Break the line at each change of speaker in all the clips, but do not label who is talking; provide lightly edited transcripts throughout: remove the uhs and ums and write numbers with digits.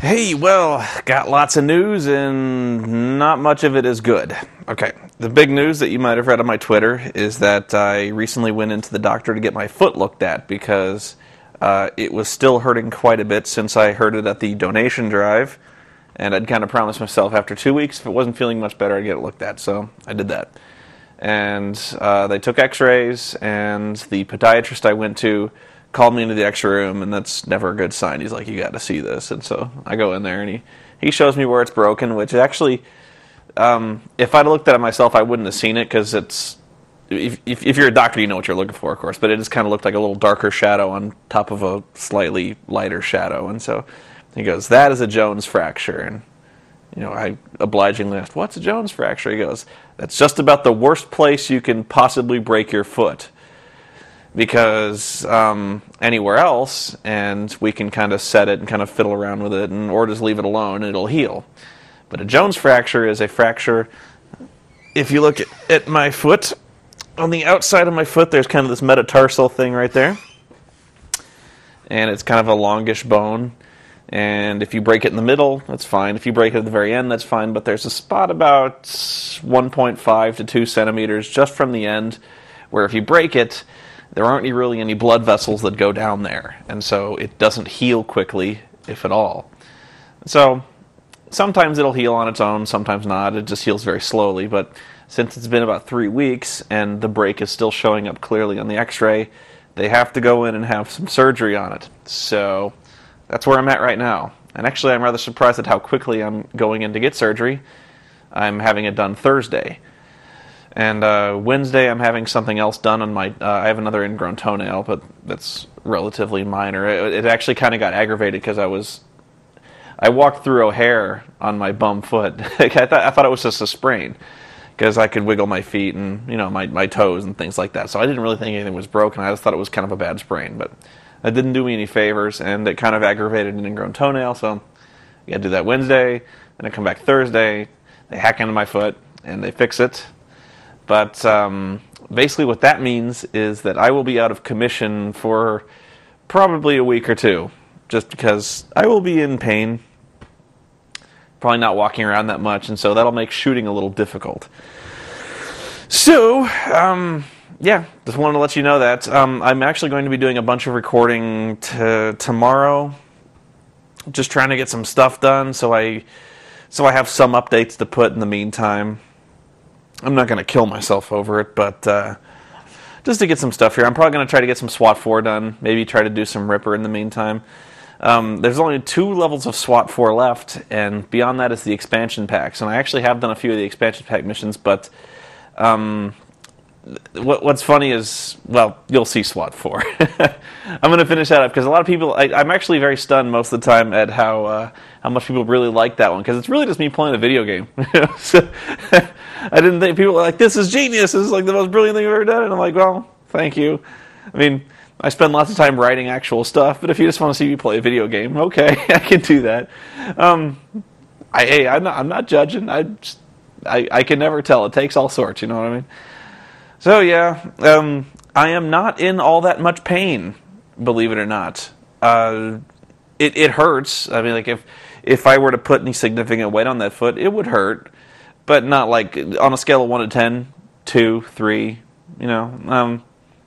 Hey, well, got lots of news and not much of it is good. Okay, the big news that you might have read on my Twitter is that I recently went into the doctor to get my foot looked at because it was still hurting quite a bit since I heard it at the donation drive, and I'd kind of promised myself after 2 weeks if it wasn't feeling much better I'd get it looked at, so I did that. And they took x-rays, and the podiatrist I went to called me into the x-ray room, and that's never a good sign. He's like, you got to see this. And so I go in there, and he shows me where it's broken, which actually, if I'd looked at it myself, I wouldn't have seen it, because it's, if you're a doctor, you know what you're looking for, of course, but it just kind of looked like a little darker shadow on top of a slightly lighter shadow. And so he goes, that is a Jones fracture. And I obligingly asked, what's a Jones fracture? He goes, that's just about the worst place you can possibly break your foot. Because anywhere else, and we can kind of set it and kind of fiddle around with it, or just leave it alone, and it'll heal. But a Jones fracture is a fracture. If you look at my foot, on the outside of my foot, there's kind of this metatarsal thing right there. And it's kind of a longish bone. And if you break it in the middle, that's fine. If you break it at the very end, that's fine. But there's a spot about 1.5 to 2 centimeters just from the end, where if you break it, there aren't really any blood vessels that go down there, and so it doesn't heal quickly, if at all. So sometimes it'll heal on its own, sometimes not. It just heals very slowly, but since it's been about 3 weeks and the break is still showing up clearly on the x-ray, they have to go in and have some surgery on it. So that's where I'm at right now. And actually, I'm rather surprised at how quickly I'm going in to get surgery. I'm having it done Thursday. And Wednesday, I'm having something else done on my. I have another ingrown toenail, but that's relatively minor. It actually kind of got aggravated because I walked through a hair on my bum foot. I thought it was just a sprain because I could wiggle my feet and my toes and things like that. So I didn't really think anything was broken. I just thought it was kind of a bad sprain, but it didn't do me any favors, and it kind of aggravated an ingrown toenail. So I got to do that Wednesday, then I come back Thursday. They hack into my foot and they fix it. But basically what that means is that I will be out of commission for probably a week or two, just because I will be in pain, probably not walking around that much, and so that'll make shooting a little difficult. So, yeah, just wanted to let you know that. I'm actually going to be doing a bunch of recording tomorrow, just trying to get some stuff done, so I have some updates to put in the meantime. I'm not going to kill myself over it, but just to get some stuff here. I'm probably going to try to get some SWAT 4 done, maybe try to do some Ripper in the meantime. There's only 2 levels of SWAT 4 left, and beyond that is the expansion packs. And I actually have done a few of the expansion pack missions, but what's funny is, well, you'll see SWAT 4. I'm going to finish that up, because a lot of people, I'm actually very stunned most of the time at how much people really like that one, because it's really just me playing a video game. So, I didn't think people were like, this is genius, this is like the most brilliant thing I've ever done, and I'm like, well, thank you. I mean, I spend lots of time writing actual stuff, but if you just want to see me play a video game, okay, I can do that. I'm not judging. I can never tell. It takes all sorts, you know what I mean? So yeah, I am not in all that much pain, believe it or not. It hurts. I mean, like if I were to put any significant weight on that foot, it would hurt, but not like on a scale of 1 to 10, 2, 3. Nothing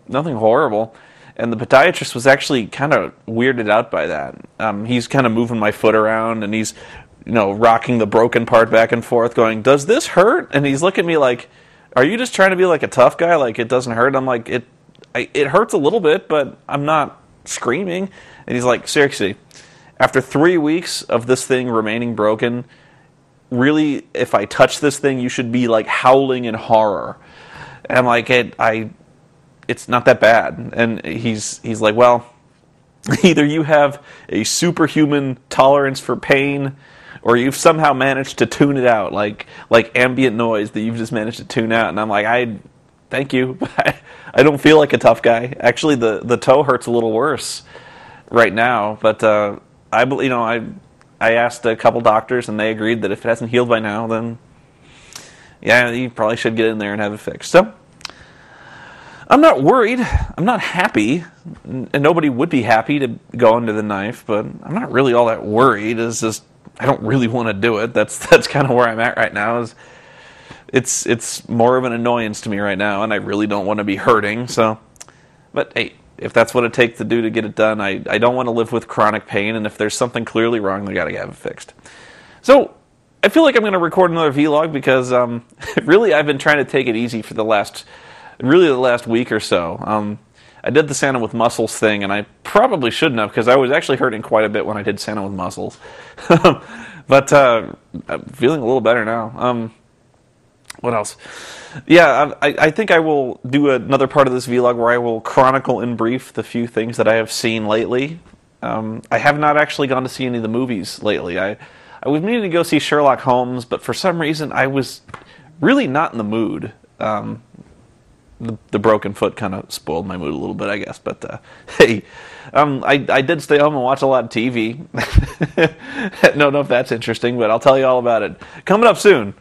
horrible. And the podiatrist was actually kind of weirded out by that. He's kind of moving my foot around, and he's rocking the broken part back and forth, going, "Does this hurt?" And he's looking at me like, "Are you just trying to be like a tough guy? Like it doesn't hurt?" I'm like, it hurts a little bit, but I'm not screaming. And he's like, "Seriously, after 3 weeks of this thing remaining broken, really, if I touch this thing, you should be like howling in horror." And I'm like, it's not that bad. And he's like, well, either you have a superhuman tolerance for pain, or you've somehow managed to tune it out, like ambient noise that you've just managed to tune out. And I'm like, thank you. I don't feel like a tough guy. Actually, the toe hurts a little worse right now. But I asked a couple doctors, and they agreed that if it hasn't healed by now, then yeah, you probably should get in there and have it fixed. So I'm not worried. I'm not happy. And nobody would be happy to go under the knife, but I'm not really all that worried. It's just, I don't really want to do it. That's kind of where I'm at right now. It's more of an annoyance to me right now, and I really don't want to be hurting. So, but hey, if that's what it takes to do to get it done, I don't want to live with chronic pain, and if there's something clearly wrong, they got to have it fixed. So, I feel like I'm going to record another vlog because really I've been trying to take it easy for the last week or so. I did the Santa with muscles thing, and I probably shouldn't have because I was actually hurting quite a bit when I did Santa with muscles. But I'm feeling a little better now. What else? Yeah, I think I will do another part of this vlog where I will chronicle in brief the few things that I have seen lately. I have not actually gone to see any of the movies lately. I was meaning to go see Sherlock Holmes, but for some reason I was really not in the mood. The broken foot kind of spoiled my mood a little bit, I guess. But hey, I did stay home and watch a lot of TV. Don't know if that's interesting, but I'll tell you all about it coming up soon